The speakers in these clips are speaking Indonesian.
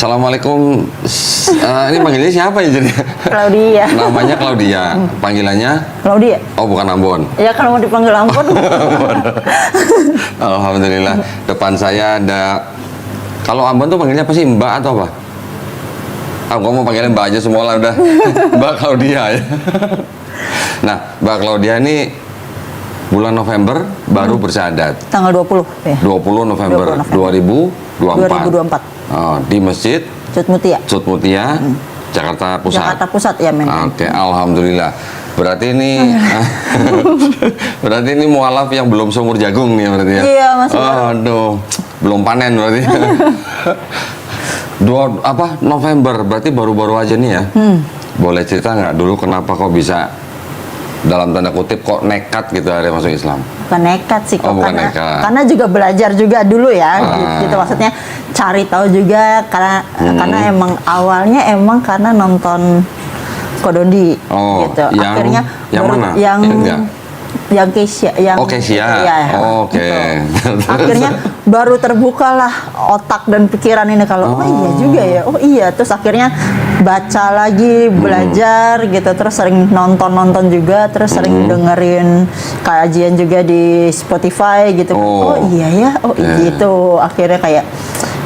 Assalamualaikum. Ini panggilnya siapa ya jadi? Claudia. Namanya Claudia. Panggilannya? Claudia. Oh, bukan Ambon. Ya kalau mau dipanggil Ambon. Alhamdulillah. Depan saya ada. Kalau Ambon tuh panggilnya apa sih? Mbak atau apa? Aku mau panggilnya Mbak aja semua lah udah. Mbak Claudia ya. Nah, Mbak Claudia ini bulan November baru bersyahadat. Tanggal 20 ya. 20 November 2024. 2024. Oh, di Masjid Cut Mutia. Cut Mutia, Jakarta Pusat. Jakarta Pusat ya, men. Oke, alhamdulillah. Berarti ini berarti ini mualaf yang belum seumur jagung nih berarti ya. Iya, masih. Aduh, belum panen berarti. November berarti baru-baru aja nih ya. Boleh cerita nggak dulu kenapa kok bisa dalam tanda kutip kok nekat gitu hari masuk Islam? Bukan nekat sih kok, Oh, bukan karena, nekat. karena juga belajar juga dulu ya, gitu maksudnya cari tahu juga karena emang awalnya karena nonton Kodondi, Oh, gitu. yang- Akhirnya yang baru- mana? yang Kesia, yang Oh, Kesia. ya, Oke. gitu. Akhirnya baru terbukalah otak dan pikiran ini kalau oh iya juga ya, oh iya, terus akhirnya baca lagi, belajar gitu, terus sering nonton juga, terus sering dengerin kajian juga di Spotify gitu. Oh. Oh iya ya, oh gitu. Akhirnya kayak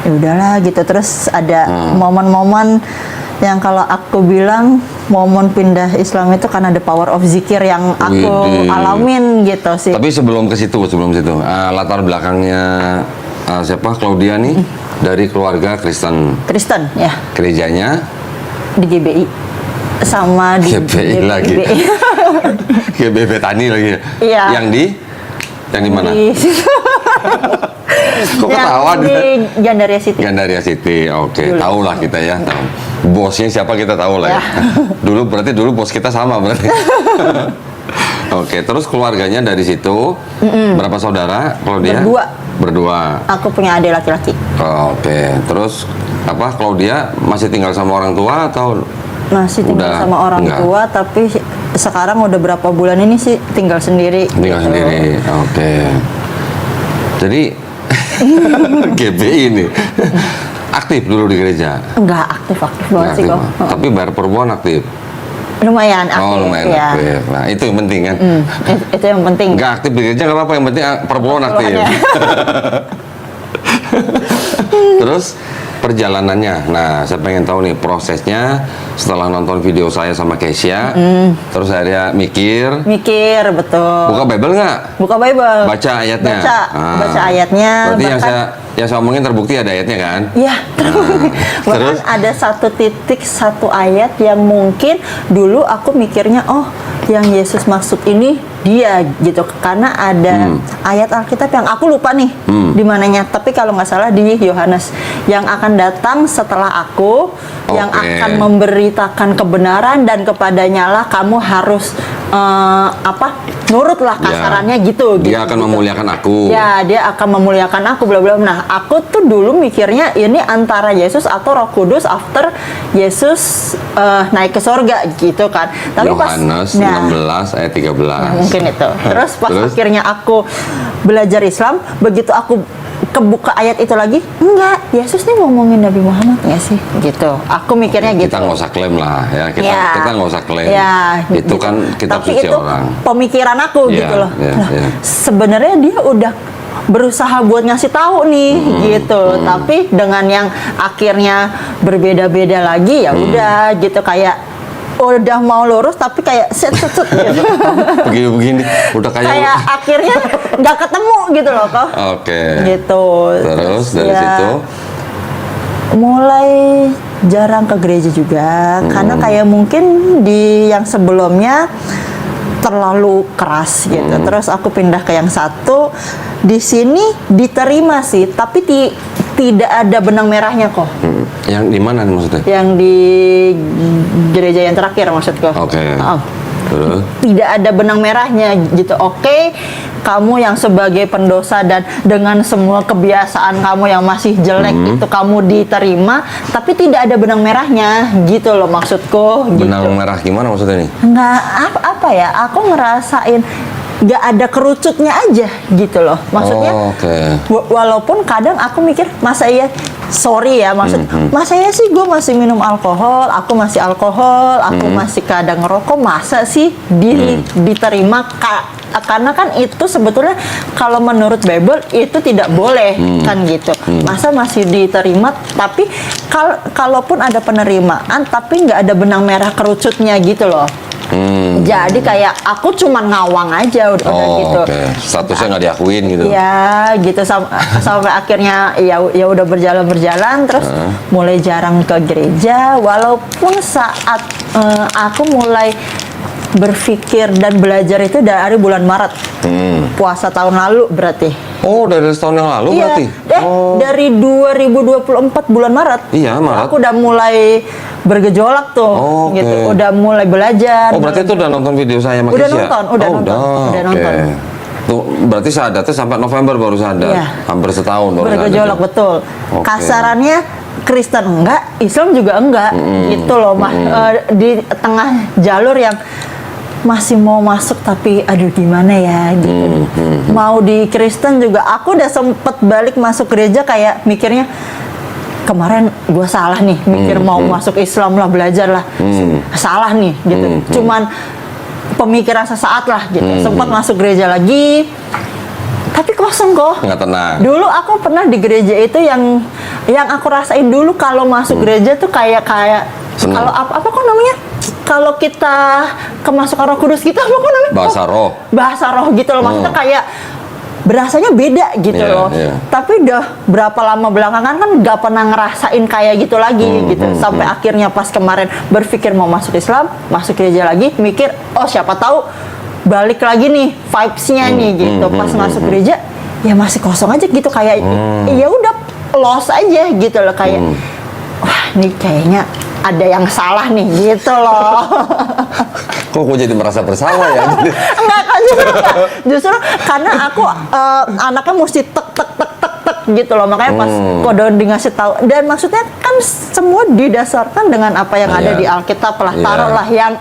ya udahlah gitu. Terus ada momen-momen yang kalau aku bilang momen pindah Islam itu karena the power of zikir yang aku Widih. alamin gitu sih. Tapi sebelum situ, latar belakangnya siapa Claudia nih dari keluarga Kristen. Kristen ya, Gerejanya di GBI sama di GBI lagi. GBI Betani lagi. Iya. Yang di mana? Di, Kok ketawa di Gandaria City. Gandaria City. Oke, Dulu. tahu lah kita ya. Tahu. Bosnya siapa kita tahu lah ya. Dulu bos kita sama berarti. Oke, terus keluarganya dari situ berapa saudara Claudia? Berdua. Aku punya adik laki-laki. Oke, terus Claudia masih tinggal sama orang tua atau Masih tinggal Udah, sama orang enggak. tua, tapi sekarang udah berapa bulan ini sih tinggal sendiri. tinggal gitu. sendiri? Oke. Jadi GBI ini aktif dulu di gereja. Enggak aktif banget sih kok. Tapi bayar perempuan aktif. Lumayan aktif. Oh, lumayan ya. aktif. Nah, itu yang penting kan. Itu yang penting. Nggak aktif di gereja nggak apa-apa, yang penting perempuan aktif. Perempuannya. Terus perjalanannya, nah saya pengen tahu nih prosesnya setelah nonton video saya sama Kesia, terus akhirnya mikir, Betul. buka Bible nggak? Buka Bible. Baca ayatnya. Baca ayatnya. Berarti yang bahkan- saya omongin terbukti ada ayatnya kan? Ya, bahkan Terus? ada satu ayat yang mungkin dulu aku mikirnya yang Yesus maksud ini dia gitu, karena ada ayat Alkitab yang aku lupa nih di mananya, tapi kalau nggak salah di Yohanes yang akan datang setelah aku, yang Oke. akan memberitakan kebenaran dan kepadanya lah kamu harus nurutlah kasarannya gitu. Dia akan memuliakan aku. Ya, dia akan memuliakan aku, bla bla. Nah, aku tuh dulu mikirnya ini antara Yesus atau Roh Kudus after Yesus naik ke sorga gitu kan. Tapi Yohanes 16 ayat 13. mungkin itu. Terus pas Terus? akhirnya aku belajar Islam, begitu aku kebuka ayat itu lagi, enggak, Yesus nih ngomongin Nabi Muhammad nggak sih? Gitu. Aku mikirnya gitu. Kita nggak usah klaim lah ya, kita nggak usah klaim. Ya, itu gitu. kan kitab Tapi suci itu orang. pemikiran aku Ya, gitu loh. ya, Nah, ya. sebenarnya dia udah berusaha buat ngasih tahu nih gitu, tapi dengan yang akhirnya berbeda-beda lagi ya udah gitu, kayak udah mau lurus tapi kayak set gitu. Begini udah Kayak akhirnya nggak ketemu gitu loh kok. Oke. Gitu. Terus dari ya, situ mulai jarang ke gereja juga karena kayak mungkin di yang sebelumnya terlalu keras gitu. Terus aku pindah ke yang satu, di sini diterima sih, tapi tidak ada benang merahnya kok. yang di mana nih maksudnya? Yang di gereja yang terakhir maksudku. Oke. Oh. Terus? Tidak ada benang merahnya gitu. Oke, kamu yang sebagai pendosa dan dengan semua kebiasaan kamu yang masih jelek itu kamu diterima, tapi tidak ada benang merahnya gitu loh maksudku. Benang gitu. merah gimana maksudnya nih? Nggak apa ya, aku ngerasain nggak ada kerucutnya aja gitu loh. Maksudnya Oh, oke. walaupun kadang aku mikir masa iya, sorry ya maksud, masa ya sih gue masih minum alkohol, aku masih masih kadang ngerokok, masa sih diterima karena kan itu sebetulnya kalau menurut Bible itu tidak boleh kan gitu. Masa masih diterima, tapi kalaupun ada penerimaan tapi nggak ada benang merah kerucutnya gitu loh. Jadi kayak aku cuman ngawang aja udah gitu. Oke. Statusnya nggak diakuin gitu. Ya gitu sampai akhirnya ya udah berjalan terus mulai jarang ke gereja, walaupun saat aku mulai berpikir dan belajar itu dari bulan Maret. Puasa tahun lalu berarti. Oh, dari setahun yang lalu Iya, berarti? dari 2024 bulan Maret. Iya, Maret. Aku udah mulai bergejolak tuh, Oke. gitu. Udah mulai belajar. Oh, berarti itu udah nonton video saya sama Udah Keisha? nonton, udah nonton. Udah nonton. Tuh, berarti sadatnya sampai November baru sadar. Iya. Hampir setahun baru Bergejolak sadar. betul. Oke. Kasarannya Kristen enggak, Islam juga enggak, gitu loh. Di tengah jalur yang masih mau masuk tapi aduh gimana ya gitu. Mau di Kristen juga aku udah sempet balik masuk gereja kayak mikirnya kemarin gue salah nih mikir mau masuk Islam lah, belajar lah, salah nih gitu. Cuman pemikiran sesaat lah gitu. Sempat masuk gereja lagi tapi kosong kok. Nggak tenang. Dulu aku pernah di gereja itu yang aku rasain dulu kalau masuk gereja tuh kayak Senang. kalau apa kok namanya? Kalau kita kemasukan Roh Kudus gitu apa kok namanya? Bahasa roh. Bahasa roh gitu loh. Maksudnya kayak berasanya beda gitu Iya, loh. iya. Tapi udah berapa lama belakangan kan gak pernah ngerasain kayak gitu lagi gitu. Sampai akhirnya pas kemarin berpikir mau masuk Islam, masuk gereja lagi, mikir oh siapa tahu balik lagi nih vibes-nya nih gitu. Pas masuk gereja ya masih kosong aja gitu kayak ya udah lost aja gitu loh kayak wah ini kayaknya ada yang salah nih gitu loh. Kok gue jadi merasa bersalah ya? Enggak kan justru karena aku anaknya mesti tek gitu loh, makanya pas kode ngasih tahu, dan maksudnya kan semua didasarkan dengan apa yang ada Iya. di Alkitab lah, Iya. taruhlah yang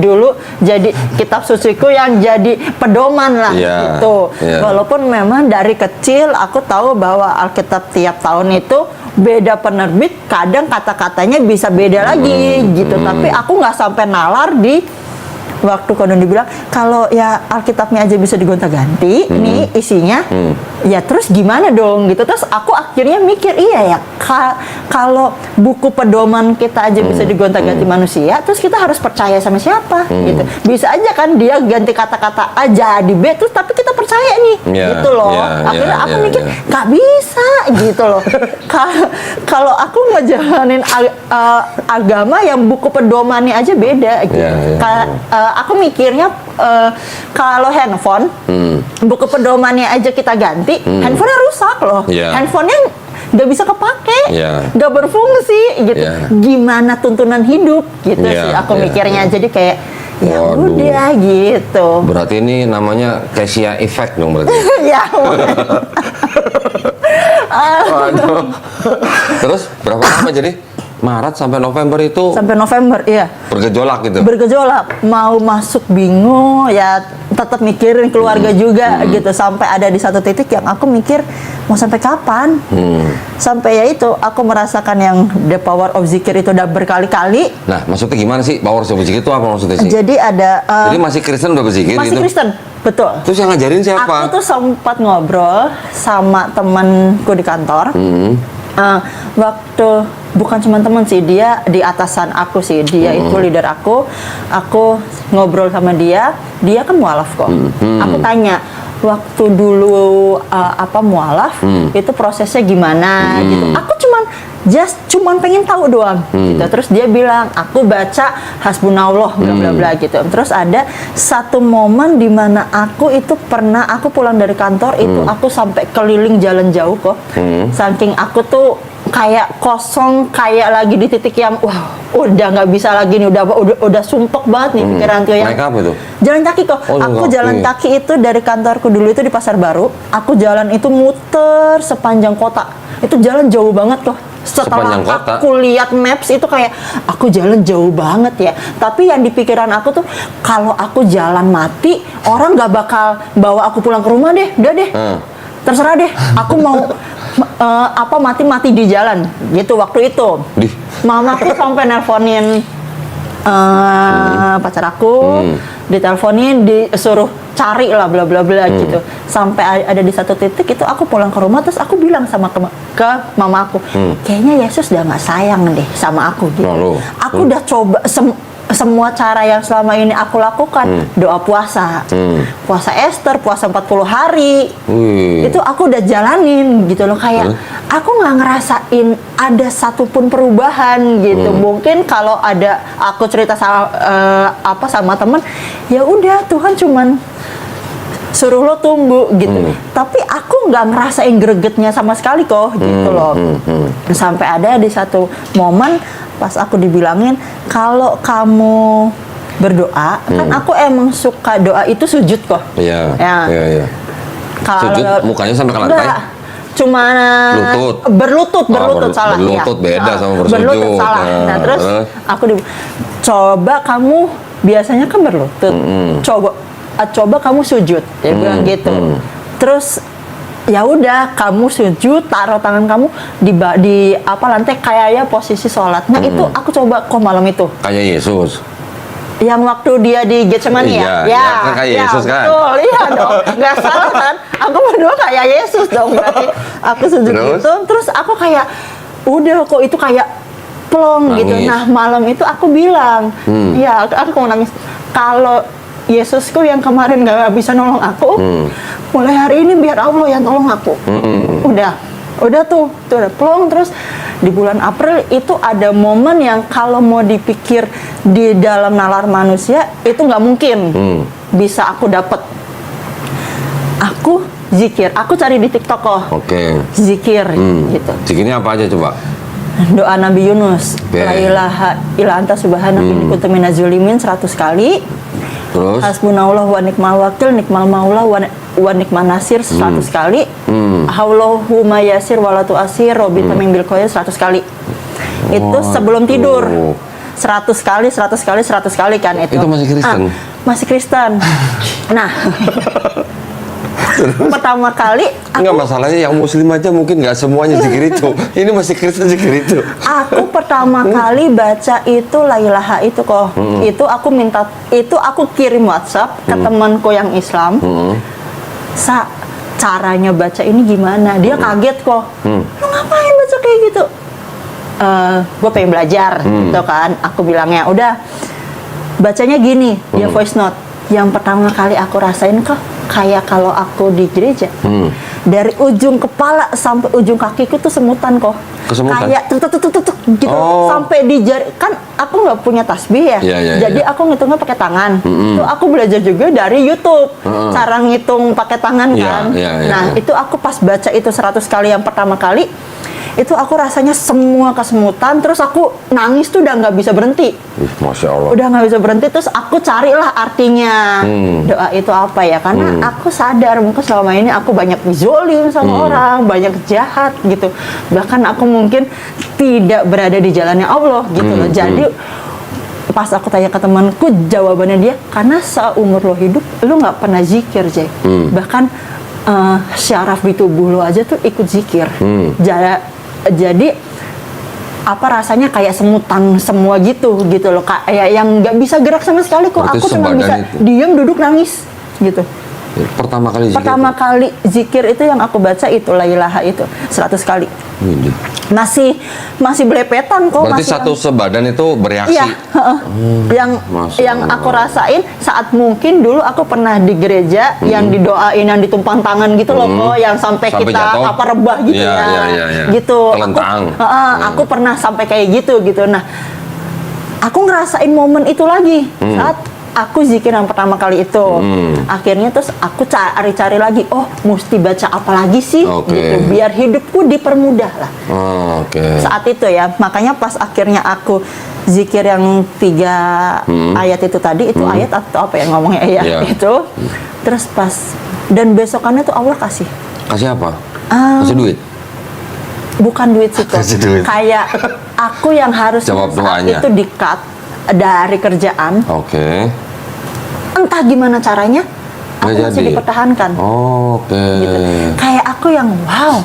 dulu jadi kitab suciku yang jadi pedoman lah Iya. gitu. Iya. Walaupun memang dari kecil aku tahu bahwa Alkitab tiap tahun itu beda penerbit, kadang kata-katanya bisa beda lagi gitu, tapi aku nggak sampai nalar di waktu Kodon dibilang kalau ya Alkitabnya aja bisa digonta-ganti nih isinya, ya terus gimana dong gitu. Terus aku akhirnya mikir iya ya kalau buku pedoman kita aja bisa digonta-ganti manusia, terus kita harus percaya sama siapa gitu. Bisa aja kan dia ganti kata-kata A jadi B terus tapi kita percaya nih gitu loh. Akhirnya aku mikir nggak bisa gitu loh. Kalau aku ngejalanin agama yang buku pedomannya aja beda gitu. Aku mikirnya kalau handphone buku pedomannya aja kita ganti, handphonenya rusak loh. Handphonenya nggak bisa kepake, nggak berfungsi gitu. Gimana tuntunan hidup gitu sih aku mikirnya. Jadi kayak ya udah gitu. Berarti ini namanya Keisha effect dong berarti. Ya. Waduh. Terus berapa lama jadi? Maret sampai November itu Sampai November, iya. bergejolak gitu. Bergejolak, mau masuk bingung, ya tetap mikirin keluarga juga gitu. Sampai ada di satu titik yang aku mikir mau sampai kapan? Sampai ya itu aku merasakan yang the power of zikir itu udah berkali-kali. Nah, maksudnya gimana sih power of zikir itu apa maksudnya sih? Jadi ada Jadi masih Kristen udah berzikir masih gitu? Kristen, betul. Terus yang ngajarin siapa? Aku tuh sempat ngobrol sama temanku di kantor. Waktu bukan cuma teman sih, dia di atasan aku sih, dia itu leader aku ngobrol sama dia kan mualaf kok. Aku tanya waktu dulu mualaf itu prosesnya gimana gitu. Aku cuman pengen tahu doang gitu. Terus dia bilang aku baca hasbunallah bla bla bla gitu. Terus ada satu momen di mana aku pulang dari kantor itu aku sampai keliling jalan jauh kok. Saking aku tuh kayak kosong, kayak lagi di titik yang wah udah nggak bisa lagi nih, udah sumpek banget nih pikiran tuh yang naik apa itu? jalan kaki kok. Aku jalan kaki itu dari kantorku dulu itu di Pasar Baru, aku jalan itu muter sepanjang kota, itu jalan jauh banget kok. setelah Sepanjang kota. aku lihat maps itu kayak aku jalan jauh banget ya. Tapi yang di pikiran aku tuh kalau aku jalan mati, orang nggak bakal bawa aku pulang ke rumah deh. Udah deh. Terserah deh. Aku mau mati-mati di jalan gitu waktu itu. Mamaku sampai nelponin pacar aku, diteleponin, disuruh cari lah bla bla bla gitu. Sampai ada di satu titik itu aku pulang ke rumah, terus aku bilang sama ke mama aku, kayaknya Yesus udah nggak sayang deh sama aku gitu. Lalu, aku udah coba semua cara yang selama ini aku lakukan, doa puasa, puasa Esther, puasa 40 hari, itu aku udah jalanin gitu loh, kayak aku nggak ngerasain ada satupun perubahan gitu. Mungkin kalau ada aku cerita sama temen, ya udah Tuhan cuman suruh lo tunggu gitu. Tapi aku nggak ngerasain gregetnya sama sekali kok gitu loh. Sampai ada di satu momen pas aku dibilangin kalau kamu berdoa, kan aku emang suka doa itu sujud kok. Iya. Ya. Sujud mukanya sampai ke lantai. Cuma berlutut salah. Berlutut ya. beda sama bersujud. Berlutut salah. Nah, terus aku coba kamu biasanya kan berlutut. Coba kamu sujud. Dia bilang gitu. Terus ya udah kamu sujud, taruh tangan kamu di lantai kayak posisi sholat. Nah itu aku coba kok malam itu. Kayak Yesus. Yang waktu dia di Getsemani ya, kan kayak Yesus kan. Betul, iya dong. Nggak salah kan? Aku berdoa kayak Yesus dong berarti. Aku sujud gitu, terus aku kayak udah kok itu kayak plong gitu. Nah malam itu aku bilang, ya aku mau nangis. Kalau Yesusku yang kemarin nggak bisa nolong aku, mulai hari ini biar Allah yang tolong aku. Udah tuh udah plong. Terus di bulan April itu ada momen yang kalau mau dipikir di dalam nalar manusia itu nggak mungkin bisa aku dapet. Aku zikir, aku cari di TikTok kok. Zikir gitu. Zikirnya apa aja coba? Doa Nabi Yunus, la ilaha illa anta subhanaka inni kuntu minaz zalimin 100 kali. Terus Hasbunallah wa ni'mal wakil, nikmal maula wa nikman nasir 100 kali. Haulahumma yasir wa la tu'asir, robita min bil khoyr 100 kali. Itu sebelum tidur. 100 kali kan itu. Itu masih Kristen. Masih Kristen. Nah, pertama kali nggak masalahnya yang Muslim aja mungkin nggak semuanya zikir itu. Ini masih Kristen zikir itu. Aku pertama kali baca itu la ilaha itu kok. Itu aku kirim WhatsApp ke temanku yang Islam. Caranya baca ini gimana? Dia kaget kok. Lu ngapain baca kayak gitu? Gue pengen belajar gitu kan. Aku bilangnya udah bacanya gini. Dia voice note. Yang pertama kali aku rasain kok kayak kalau aku di gereja, dari ujung kepala sampai ujung kakiku tuh semutan kok. Kesemutan? Kayak tuk gitu. Sampai di jari, kan aku nggak punya tasbih ya. Jadi aku ngitungnya pakai tangan. Itu aku belajar juga dari YouTube. Cara ngitung pakai tangan kan. Nah, itu aku pas baca itu 100 kali yang pertama kali, itu aku rasanya semua kesemutan, terus aku nangis tuh udah nggak bisa berhenti. Masya Allah. Udah nggak bisa berhenti, terus aku carilah artinya doa itu apa ya, karena aku sadar mungkin selama ini aku banyak dizolim sama orang, banyak jahat gitu, bahkan aku mungkin tidak berada di jalannya Allah gitu loh. Jadi pas aku tanya ke temanku, jawabannya dia, karena seumur lo hidup lo nggak pernah zikir, Jay. Bahkan syaraf di tubuh lo aja tuh ikut zikir. Jadi apa rasanya kayak semutan semua gitu loh, kayak yang nggak bisa gerak sama sekali kok. Berarti aku cuma bisa diam duduk nangis gitu. Pertama kali zikir itu yang aku baca itu la ilaha itu 100 kali. Masih belepetan kok. Berarti satu sebadan itu bereaksi. Iya, yang aku rasain saat mungkin dulu aku pernah di gereja yang didoain, yang ditumpang tangan gitu loh kok, yang sampai kita jatuh. apa rebah gitu gitu. Telentang. Aku pernah sampai kayak gitu. Nah, aku ngerasain momen itu lagi saat aku zikir yang pertama kali itu. Akhirnya terus aku cari lagi, mesti baca apa lagi sih gitu, biar hidupku dipermudah lah. Saat itu ya, makanya pas akhirnya aku zikir yang 3 ayat itu tadi, itu ayat atau apa ya ngomongnya ya itu. Terus pas dan besokannya tuh Allah kasih apa? Kasih duit? bukan duit sih kok. Kasih duit. Kayak aku yang harus Jawab saat doanya. itu di-cut dari kerjaan. Oke. Entah gimana caranya, aku Nggak masih jadi. dipertahankan. Oke. Gitu. Kayak aku yang wow,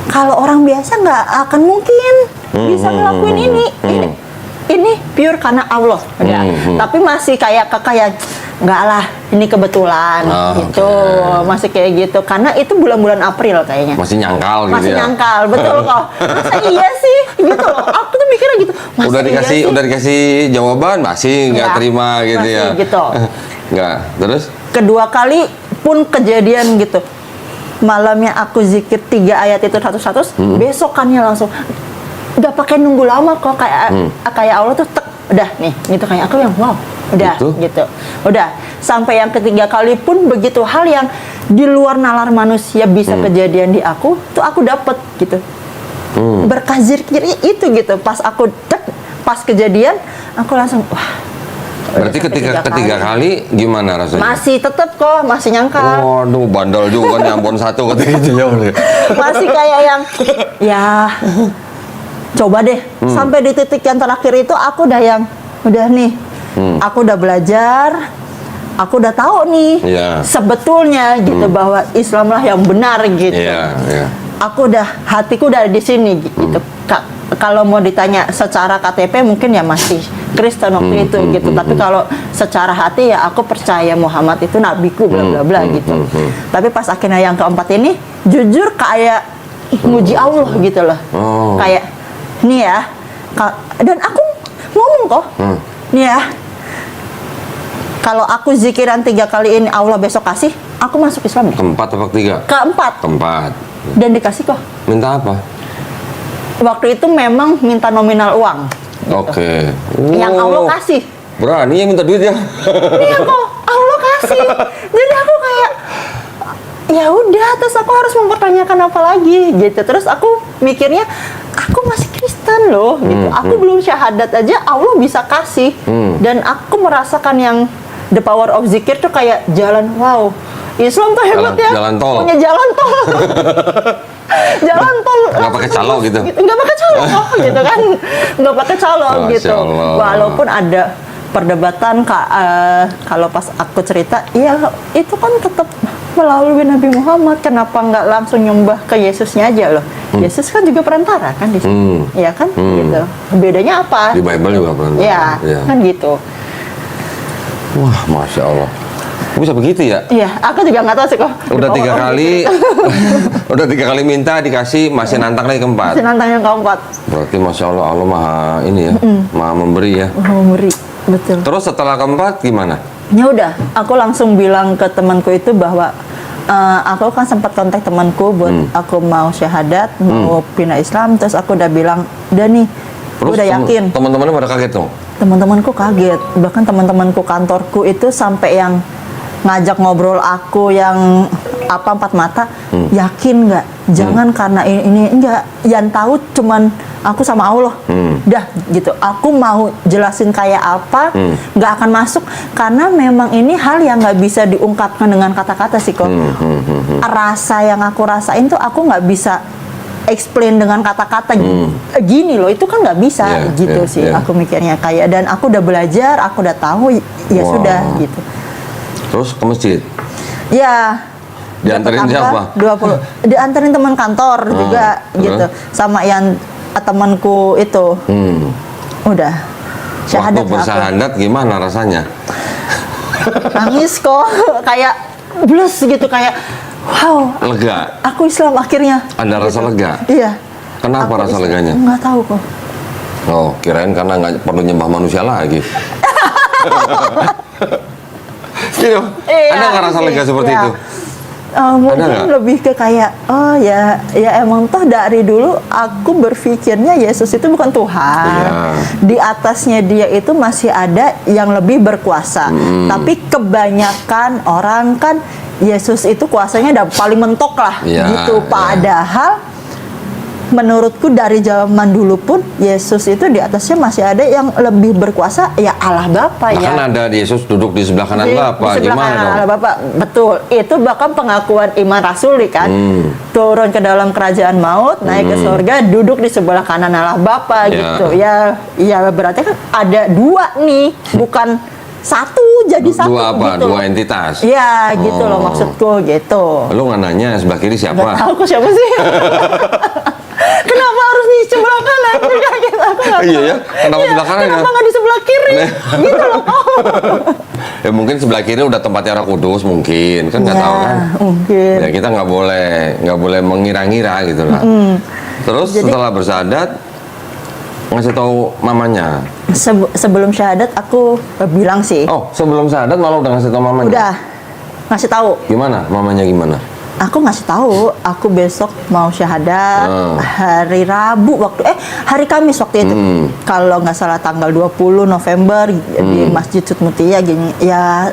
kalau orang biasa nggak akan mungkin bisa ngelakuin ini. Ini pure karena Allah, udah. Tapi masih kayak kakak yang nggak lah, ini kebetulan gitu, masih kayak gitu. Karena itu bulan-bulan April kayaknya. Masih nyangkal gitu Masih ya. nyangkal, betul kok. Masa iya sih, gitu loh. Aku tuh mikirnya gitu. Masa Udah iya dikasih sih? udah dikasih jawaban masih nggak Ya, terima gitu masih ya. gitu. Nggak. Terus? Kedua kali pun kejadian gitu. Malamnya aku zikir 3 ayat itu 100, besokannya langsung udah pakai nunggu lama kok, kayak Allah tuh tek, udah nih gitu, kayak aku yang wow, udah gitu. Udah sampai yang ketiga kali pun begitu hal yang di luar nalar manusia bisa kejadian di aku tuh aku dapet gitu. Berkah zikir itu gitu, pas aku tek, pas kejadian aku langsung wah. Berarti ketiga kali gimana rasanya? Masih tetep kok, masih nyangkal. Waduh, bandel juga nih Ambon 1 ketika itu ya. Masih kayak yang ya coba deh. Sampai di titik yang terakhir itu aku udah yang udah nih. Aku udah belajar. Aku udah tahu nih sebetulnya gitu bahwa Islamlah yang benar gitu. Aku udah hatiku udah di sini gitu. Kalau mau ditanya secara KTP mungkin ya masih Kristen waktu itu gitu. Tapi kalau secara hati ya aku percaya Muhammad itu nabiku bla bla bla gitu. Tapi pas akhirnya yang keempat ini jujur kayak muji Allah gitu loh. Kayak nih ya. Dan aku ngomong kok. Nih ya. Kalau aku zikiran 3 kali ini Allah besok kasih, aku masuk Islam deh. Keempat apa ketiga? Keempat. Keempat. Dan dikasih kok. Minta apa? Waktu itu memang minta nominal uang. Oke. Yang Allah kasih. Berani ya minta duit ya? Iya kok, Allah kasih. Jadi aku kayak ya udah, terus aku harus mempertanyakan apa lagi gitu. Terus aku mikirnya aku masih Kristen loh gitu. Aku belum syahadat aja Allah bisa kasih. Dan aku merasakan yang the power of zikir tuh kayak jalan, wow. Islam tuh hebat ya. Jalan tol. Punya jalan tol. Jalan tol. Nggak pakai calo gitu? Nggak pakai calo gitu kan. Nggak pakai calo Masya gitu. Allah. Walaupun ada perdebatan kalau pas aku cerita, ya itu kan tetap melalui Nabi Muhammad, kenapa nggak langsung nyembah ke Yesusnya aja loh? Yesus kan juga perantara kan di sini, ya kan? Gitu. Bedanya apa? Di Bible juga perantara. Ya, kan gitu. Wah, Masya Allah. Bisa begitu ya? Iya, aku juga nggak tahu sih kok. Udah 3 kali, udah 3 kali minta dikasih, masih nantang lagi keempat. Masih nantang yang keempat. Berarti Masya Allah, Allah maha ini ya, maha memberi ya. Memberi, betul. Terus setelah keempat gimana? Ya udah, aku langsung bilang ke temanku itu bahwa aku kan sempat kontak temanku buat aku mau syahadat, mau pindah Islam, terus aku udah bilang, udah nih, Terus udah yakin. Teman-temannya pada kaget dong? Teman-temanku kaget, bahkan teman-temanku kantorku itu sampai yang ngajak ngobrol aku yang apa 4 mata, yakin nggak? Jangan karena ini enggak, yang tahu cuman aku sama Allah. Dah gitu. Aku mau jelasin kayak apa, nggak akan masuk karena memang ini hal yang nggak bisa diungkapkan dengan kata-kata sih kok. Rasa yang aku rasain tuh aku nggak bisa explain dengan kata-kata gini loh, itu kan nggak bisa gitu sih. Aku mikirnya kayak, dan aku udah belajar, aku udah tahu, ya sudah gitu. Terus ke masjid? Ya. Dianterin siapa? 20. Dianterin teman kantor juga gitu. Sama yang temanku itu. Udah. Waktu bersyahadat gimana rasanya? Nangis kok. Kayak blus gitu, kayak wow. Lega? Aku Islam akhirnya. Ada rasa lega? Iya. Kenapa rasa leganya? Nggak tahu kok. Oh, kirain karena nggak perlu nyembah manusia lagi. Gitu. Ada nggak rasa lega seperti itu? Mungkin lebih ke kayak, oh ya emang toh dari dulu aku berpikirnya Yesus itu bukan Tuhan. Di atasnya dia itu masih ada yang lebih berkuasa. Tapi kebanyakan orang kan Yesus itu kuasanya udah paling mentok lah gitu. Padahal menurutku dari zaman dulu pun Yesus itu di atasnya masih ada yang lebih berkuasa, ya Allah Bapa Nah, ya. kan ada Yesus duduk di sebelah kanan Di Bapa, sebelah gimana kanan dong? Allah Bapa, betul. Itu bahkan pengakuan iman rasuli kan. Turun ke dalam kerajaan maut, naik ke surga, duduk di sebelah kanan Allah Bapa Ya. gitu. Ya berarti kan ada dua nih, bukan satu jadi satu Dua apa? gitu. Dua entitas? Iya, gitu loh Oh. maksudku gitu. Lu nggak nanya sebelah kiri Gak siapa? tahu aku siapa sih. Kenapa harus di sebelah kanan? Aku nggak Iya tahu. ya, kenapa sebelah kanan ya? Kenapa nggak di sebelah kiri? Gitu loh. Ya mungkin sebelah kiri udah tempatnya Roh Kudus mungkin, kan nggak Ya, tahu kan? mungkin. Ya kita nggak boleh mengira-ngira gitu lah. Terus Jadi- setelah bersahadat ngasih tahu mamanya. Sebelum syahadat aku bilang sih. Oh, sebelum syahadat malah udah ngasih tahu mamanya. Udah ngasih tahu. Gimana? Mamanya gimana? Aku ngasih tahu, aku besok mau syahadat hari Rabu hari Kamis waktu itu. Kalau nggak salah tanggal 20 November di Masjid Sutmutia gini. Ya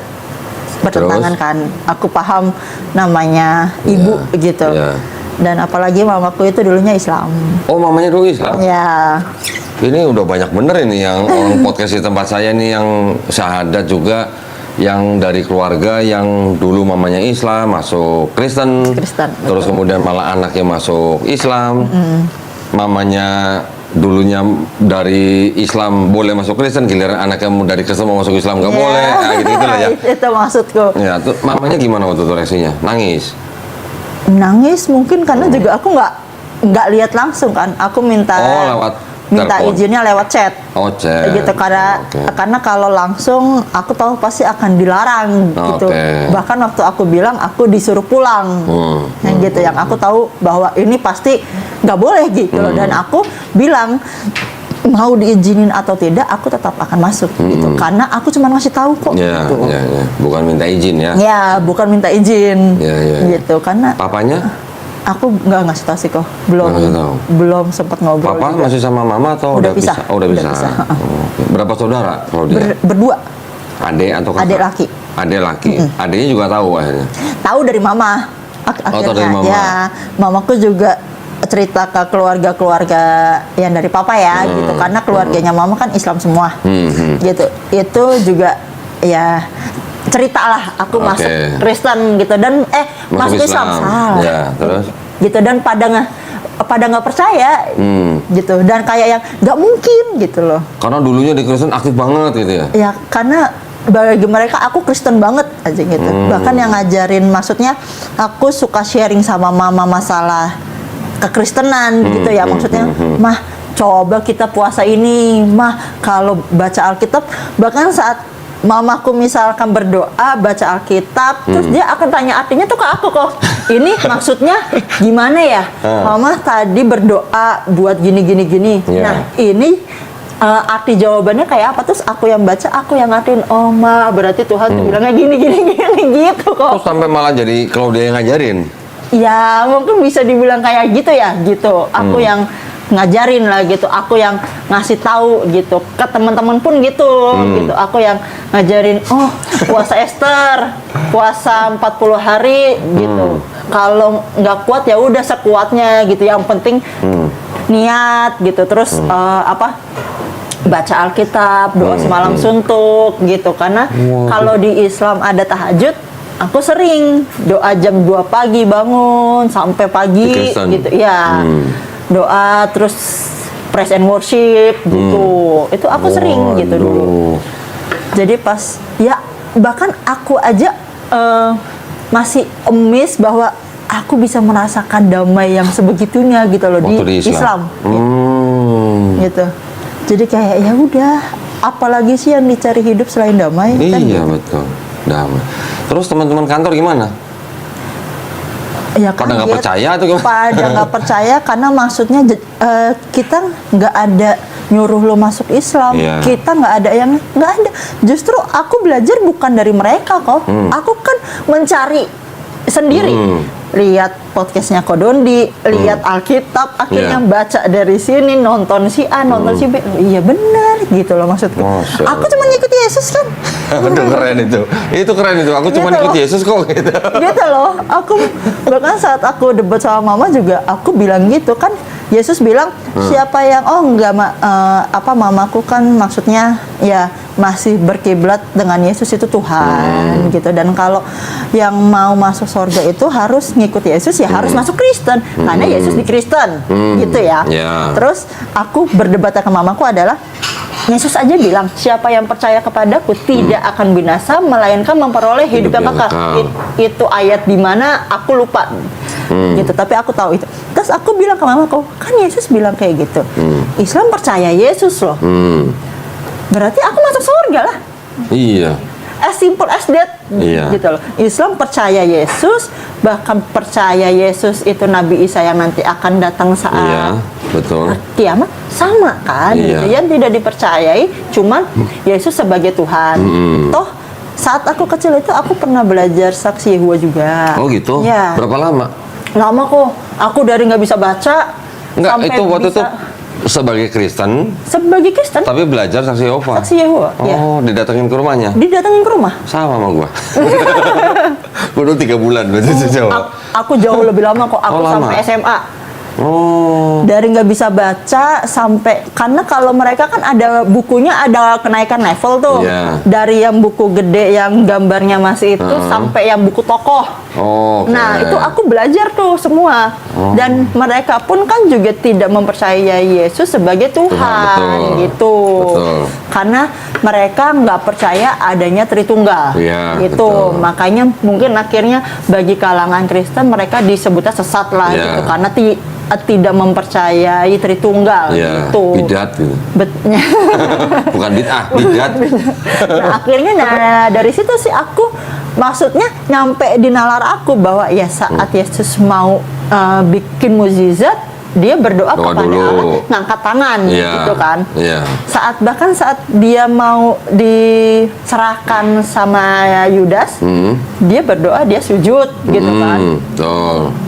bertentangan Terus? kan. Aku paham namanya ibu gitu. Ya. Dan apalagi mamaku itu dulunya Islam. Oh, mamanya dulu Islam. Ya, Ini udah banyak bener ini yang orang podcast di tempat saya nih yang syahadat juga, yang dari keluarga yang dulu mamanya Islam masuk Kristen, Kristen, terus kemudian malah anaknya masuk Islam, mamanya dulunya dari Islam boleh masuk Kristen, giliran anaknya mau dari Kristen mau masuk Islam nggak Ya. boleh, nah, gitu lah ya. Itu maksudku. Ya, tuh mamanya gimana waktu itu reaksinya? Nangis. Nangis mungkin karena juga aku nggak lihat langsung kan. Aku minta Lewat telepon. izinnya lewat chat. Oh, chat. Gitu karena Oke. kalau langsung aku tahu pasti akan dilarang gitu. Oke. Bahkan waktu aku bilang aku disuruh pulang. Yang gitu yang aku tahu bahwa ini pasti nggak boleh gitu loh. Dan aku bilang mau diizinin atau tidak aku tetap akan masuk gitu. Karena aku cuma ngasih tahu kok Ya, gitu. ya, ya. Bukan minta izin ya. Ya, bukan minta izin. Ya, ya, ya. Gitu karena Papanya? aku nggak ngasih tahu sih kok. Belum Nggak tahu. belum sempat ngobrol. Papa juga. masih sama mama atau Udah udah pisah. Oh, udah Udah pisah. pisah. Oh, oke. Berapa saudara kalau dia? Berdua. Adik atau kakak? Adik laki. Adik laki. Adiknya juga tahu akhirnya. Tahu dari mama. tahu dari mama. Ya, mamaku juga cerita ke keluarga-keluarga yang dari papa ya gitu karena keluarganya mama kan Islam semua. Gitu. Itu juga ya ceritalah aku Oke. masuk Kristen gitu dan masuk Islam. Salah. Ya, terus? Gitu dan pada nggak percaya gitu dan kayak yang nggak mungkin gitu loh. Karena dulunya di Kristen aktif banget gitu ya. Ya karena bagi mereka aku Kristen banget aja gitu. Bahkan yang ngajarin maksudnya aku suka sharing sama mama masalah kekristenan gitu ya. Maksudnya mah coba kita puasa ini, mah kalau baca Alkitab bahkan saat mamaku misalkan berdoa baca Alkitab terus dia akan tanya artinya tuh ke aku kok. Ini maksudnya gimana ya? Mama tadi berdoa buat gini. Yeah. Nah, ini arti jawabannya kayak apa? Terus aku yang baca, aku yang ngartiin. Oh, Ma, berarti Tuhan tuh bilangnya gini gitu Terus kok. sampai malah jadi kalau dia yang ngajarin. Ya, mungkin bisa dibilang kayak gitu ya, gitu. Aku yang ngajarin lah gitu, aku yang ngasih tahu gitu ke teman-teman pun gitu, gitu. Aku yang ngajarin, oh puasa Esther, puasa 40 hari gitu. Kalau nggak kuat ya udah sekuatnya gitu. Yang penting niat gitu. Terus baca Alkitab, doa semalam suntuk gitu. Karena kalau di Islam ada tahajud, aku sering doa jam 2 pagi bangun sampai Di pagi Kristen? gitu. Ya. Doa terus praise and worship gitu. Itu aku sering gitu dulu. Jadi pas ya bahkan aku aja masih amazed bahwa aku bisa merasakan damai yang sebegitunya gitu loh Waktu di Islam. Gitu. Jadi kayak ya udah, apalagi sih yang dicari hidup selain damai? Kan Iya, gitu. betul. Damai. Terus teman-teman kantor gimana? Ya, Pada nggak kaget. percaya atau gimana? Pada nggak percaya karena maksudnya kita nggak ada nyuruh lo masuk Islam. Iya. Kita nggak ada yang nggak ada. Justru aku belajar bukan dari mereka kok. Aku kan mencari sendiri. Lihat podcastnya Kodondi, lihat Alkitab, akhirnya Iya. baca dari sini, nonton si A, nonton si B. Iya benar gitu loh maksudku. Masya Aku Allah. cuma ngikut Yesus kan. Aduh, keren itu. Itu keren itu. Aku cuma Gitu ikut loh. Yesus kok gitu. Gitu loh, aku bahkan saat aku debat sama mama juga aku bilang gitu kan Yesus bilang siapa yang enggak mamaku kan maksudnya ya masih berkiblat dengan Yesus itu Tuhan gitu, dan kalau yang mau masuk surga itu harus ngikut Yesus ya harus masuk Kristen karena Yesus di Kristen gitu ya. Terus aku berdebat sama mamaku adalah Yesus aja bilang siapa yang percaya kepadaku tidak akan binasa melainkan memperoleh hidup yang kekal. Itu ayat di mana aku lupa gitu, tapi aku tahu itu. Terus aku bilang ke mamaku, kan Yesus bilang kayak gitu. Islam percaya Yesus loh. Berarti aku masuk surga lah. Iya. As simple as that, gitu loh. Islam percaya Yesus, bahkan percaya Yesus itu Nabi Isa yang nanti akan datang saat kiamat, sama kan? Gitu. Yang tidak dipercayai, cuman Yesus sebagai Tuhan. Toh saat aku kecil itu aku pernah belajar saksi Yehova juga. Oh gitu? Ya. Berapa lama? Lama kok. Aku dari nggak bisa baca sampai itu waktu bisa. itu sebagai Kristen, Tapi belajar saksi Yehova. Saksi Yehova. Oh, didatengin ke rumahnya. Didatengin ke rumah. Sama gua. Gua dulu 3 bulan berarti Jawa. Aku jauh lebih lama kok. Aku sampai SMA. Dari nggak bisa baca sampai, karena kalau mereka kan ada bukunya, ada kenaikan level tuh. Dari yang buku gede yang gambarnya masih itu sampai yang buku tokoh. Nah itu aku belajar tuh semua. Dan mereka pun kan juga tidak mempercayai Yesus sebagai Tuhan gitu. Karena mereka nggak percaya adanya Tritunggal gitu. Makanya mungkin akhirnya bagi kalangan Kristen mereka disebutnya sesat lah gitu, karena tidak mempercayai Tritunggal gitu. Bidat gitu. Bukan bid'ah, bidat. Nah, akhirnya dari situ sih aku maksudnya nyampe di nalar aku bahwa ya saat Yesus mau bikin mukjizat, dia berdoa kepada Allah, ngangkat tangan gitu kan. Bahkan saat dia mau diserahkan sama Yudas, dia berdoa, dia sujud gitu kan.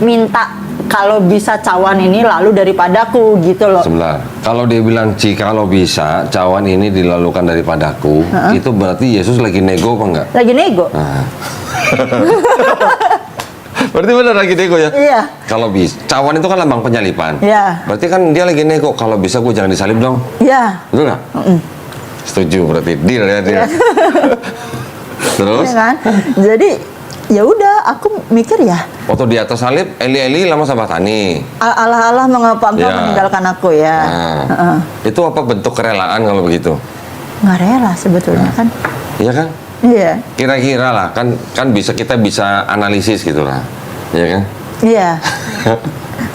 Minta kalau bisa cawan ini lalu daripadaku gitu loh. Sebentar. Kalau dia bilang kalau bisa cawan ini dilalukan daripadaku, itu berarti Yesus lagi nego apa enggak? Lagi nego. Berarti benar lagi nego ya? Iya. Kalau bisa, cawan itu kan lambang penyalipan. Iya. Berarti kan dia lagi nego, kalau bisa gue jangan disalib dong. Iya. Betul nggak? Setuju berarti, deal ya dia. Terus? Ya kan? Jadi ya udah, aku mikir ya. Waktu di atas salib, Eli lama sabatani. Allah mengapa engkau meninggalkan aku ya? Itu apa bentuk kerelaan kalau begitu? Nggak rela sebetulnya kan? Iya kan? Iya. Kira-kira lah, kan kita bisa analisis gitu lah, iya kan? Iya.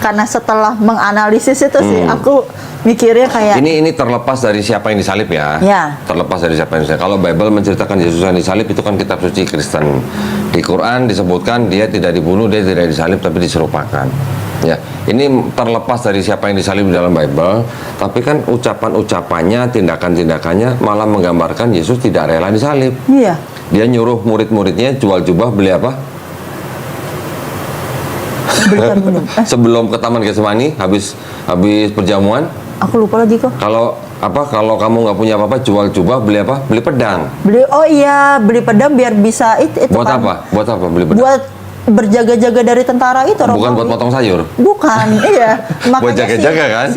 Karena setelah menganalisis itu sih, aku mikirnya kayak ini terlepas dari siapa yang disalib ya. Terlepas dari siapa yang disalib. Kalau Bible menceritakan Yesus yang disalib itu kan kitab suci Kristen. Di Quran disebutkan dia tidak dibunuh, dia tidak disalib, tapi diserupakan. Ya, ini terlepas dari siapa yang disalib di dalam Bible, tapi kan ucapan-ucapannya, tindakan-tindakannya malah menggambarkan Yesus tidak rela disalib. Iya. Dia nyuruh murid-muridnya jual jubah, beli apa? Belikan minum. Sebelum ke Taman Getsemani, habis perjamuan. Aku lupa lagi kok. Kalau kamu nggak punya apa-apa, jual jubah, beli apa? Beli pedang. Beli pedang biar bisa itu buat kan. Buat apa beli pedang? Buat berjaga-jaga dari tentara itu. Bukan buat potong sayur. Bukan, iya. Makanya buat jaga-jaga kan?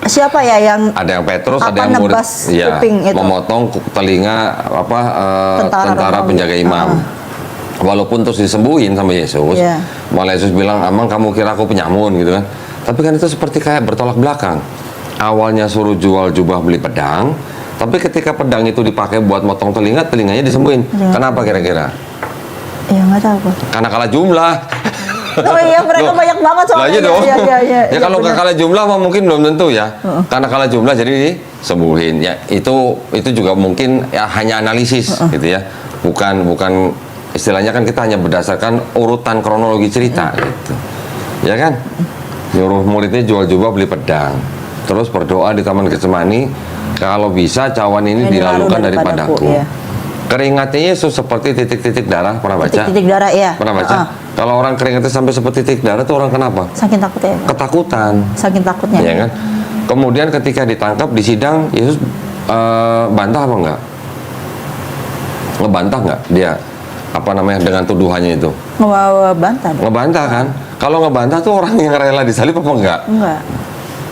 Siapa ya yang ada yang Petrus, ada yang murid, memotong telinga tentara penjaga imam. Walaupun terus disembuhin sama Yesus, malah Yesus bilang, "Amang kamu kira aku penyamun," gitu kan. Tapi kan itu seperti kayak bertolak belakang. Awalnya suruh jual jubah beli pedang, tapi ketika pedang itu dipakai buat motong telinganya disembuhin. Kenapa kira-kira? Ya nggak tahu. Karena kalah jumlah. Oh iya, mereka banyak banget soalnya. Iya dong. Ya kalau nggak kalah jumlah mah mungkin belum tentu ya. Karena kalah jumlah jadi disembuhin. Ya itu juga mungkin ya hanya analisis gitu ya. Bukan istilahnya kan kita hanya berdasarkan urutan kronologi cerita gitu. Ya kan? Nyuruh muridnya jual jubah beli pedang. Terus berdoa di Taman Getsemani, kalau bisa cawan ini dilalukan daripadaku. Keringatnya Yesus seperti titik-titik darah, pernah baca? Titik-titik darah, iya. Pernah baca? Kalau orang keringatnya sampai seperti titik darah itu orang kenapa? Saking takutnya. Ketakutan. Saking takutnya. Iya kan? Kemudian ketika ditangkap di sidang, Yesus bantah apa enggak? Ngebantah nggak dia? Dengan tuduhannya itu? Ngebantah. Ngebantah kan? Kalau ngebantah tuh orang yang rela disalib apa enggak? Enggak.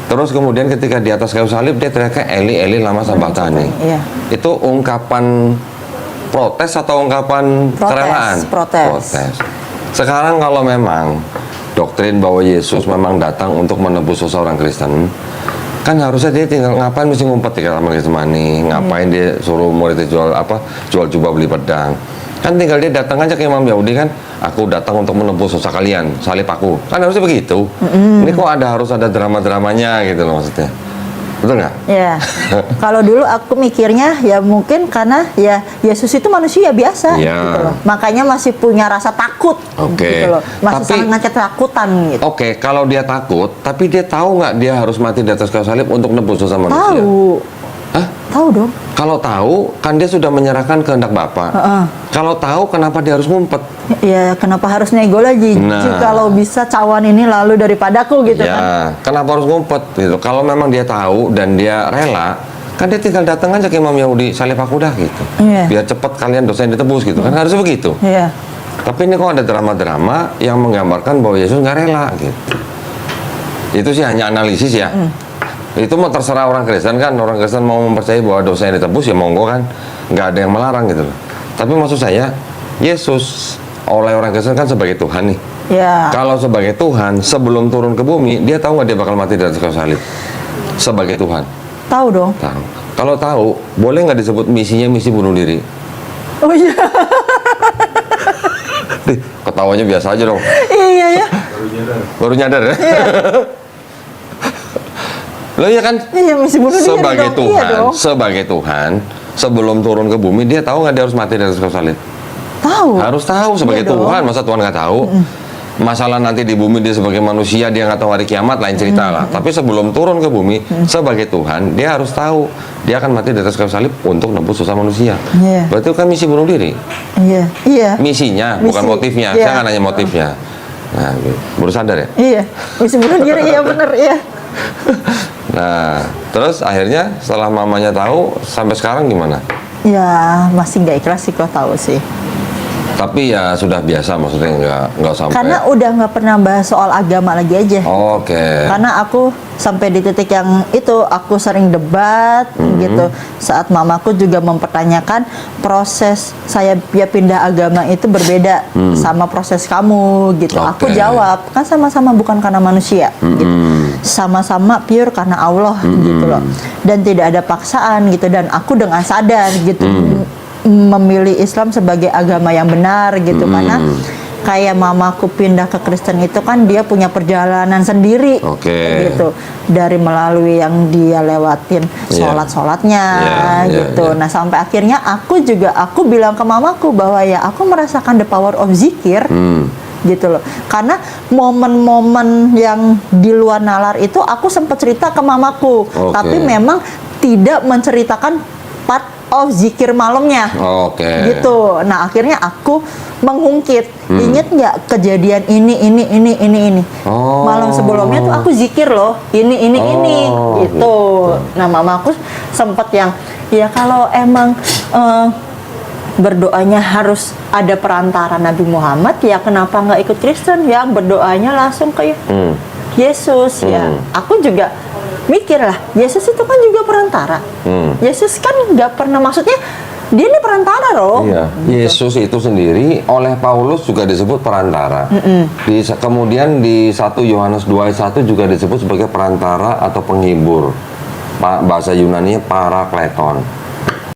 Terus kemudian ketika di atas kayu salib dia teriaknya Eli Eli lama sabachthani. Iya. Itu ungkapan protes atau ungkapan kerelaan? Protes. Sekarang kalau memang doktrin bahwa Yesus memang datang untuk menebus dosa orang Kristen, kan harusnya dia tinggal ngapain mesti ngumpet di Taman Getsemani, ngapain dia suruh muridnya jual jubah beli pedang. Kan tinggal dia datang aja ke Imam Yahudi kan, aku datang untuk menebus dosa kalian, salib aku. Kan harusnya begitu. Ini kok harus ada drama-dramanya gitu loh maksudnya. Betul nggak? Ya. Kalau dulu aku mikirnya ya mungkin karena ya Yesus itu manusia biasa Iya. gitu loh. Makanya masih punya rasa takut Oke. gitu loh. Masih Tapi- sangat ketakutan gitu. Oke, kalau dia takut, tapi dia tahu nggak dia harus mati di atas kayu salib untuk nebus dosa manusia? Tahu. Hah? Tahu dong. Kalau tahu, kan dia sudah menyerahkan kehendak Bapa. Heeh. Kalau tahu, kenapa dia harus ngumpet? Ya kenapa harus nego lagi? Nah. Kalau bisa cawan ini lalu daripadaku gitu kan. Ya, kenapa harus ngumpet gitu? Kalau memang dia tahu dan dia rela, kan dia tinggal datang aja ke Imam Yahudi, salib aku dah gitu. Iya. Biar cepat kalian dosanya ditebus gitu. Kan harusnya begitu. Iya. Tapi ini kok ada drama-drama yang menggambarkan bahwa Yesus nggak rela gitu. Itu sih hanya analisis ya. Itu mau terserah orang Kristen kan. Orang Kristen mau mempercayai bahwa dosanya ditebus ya monggo kan. Nggak ada yang melarang gitu loh. Tapi maksud saya, Yesus oleh orang Kristen kan sebagai Tuhan nih. Ya. Kalau sebagai Tuhan, sebelum turun ke bumi, dia tahu nggak dia bakal mati di atas kayu salib? Sebagai Tuhan. Tahu dong. Tahu. Kalau tahu, boleh nggak disebut misinya misi bunuh diri? Oh iya. Ketawanya biasa aja dong. Iya ya. Baru nyadar ya? Loh iya kan? Iya mesti bunuh diri Sebagai dong. Iya Tuhan, dong. sebagai Tuhan, sebelum turun ke bumi, dia tahu nggak dia harus mati di atas kayu salib? Tahu. Harus tahu sebagai Iya dong. Tuhan, masa Tuhan nggak tahu? Masalah nanti di bumi dia sebagai manusia, dia nggak tahu hari kiamat, lain cerita lah. Tapi sebelum turun ke bumi, sebagai Tuhan, dia harus tahu dia akan mati di atas kayu salib untuk nebus dosa manusia. Iya. Berarti kan misi bunuh diri. Iya. Iya. Misinya, bukan Misi. motifnya. Iya. Saya nggak nanya motifnya. Nah, baru sadar ya? Iya. Mesti bunuh diri iya bener iya. Nah, terus akhirnya setelah mamanya tahu, sampai sekarang gimana? Ya masih nggak ikhlas sih kok tahu sih. Tapi ya sudah biasa, maksudnya nggak sampai. Karena udah nggak pernah bahas soal agama lagi aja. Oke. Karena aku sampai di titik yang itu aku sering debat gitu. Saat mamaku juga mempertanyakan proses saya ya pindah agama itu berbeda sama proses kamu gitu. Aku Oke. jawab kan sama-sama bukan karena manusia gitu. Sama-sama pure karena Allah gitu loh. Dan tidak ada paksaan gitu dan aku dengan sadar gitu memilih Islam sebagai agama yang benar gitu karena kayak mamaku pindah ke Kristen itu kan dia punya perjalanan sendiri Oke. gitu dari melalui yang dia lewatin sholat-sholatnya Iya, gitu. iya. Nah sampai akhirnya aku bilang ke mamaku bahwa ya aku merasakan the power of zikir gitu loh. Karena momen-momen yang di luar nalar itu aku sempat cerita ke mamaku, Oke. tapi memang tidak menceritakan part of zikir malamnya. Oke. Gitu. Nah akhirnya aku mengungkit. Ingat nggak kejadian ini. Oh. Malam sebelumnya tuh aku zikir loh. Ini Oh, gitu. gitu. Nah mamaku sempet yang ya kalau emang berdoanya harus ada perantara Nabi Muhammad ya kenapa nggak ikut Kristen yang berdoanya langsung ke Yesus ya. Aku juga mikir lah, Yesus itu kan juga perantara. Yesus kan nggak pernah maksudnya dia ini perantara loh. Iya. Yesus itu sendiri oleh Paulus juga disebut perantara. Kemudian di 1 Yohanes 2 ayat 1 juga disebut sebagai perantara atau penghibur. Bahasa Yunani parakleton.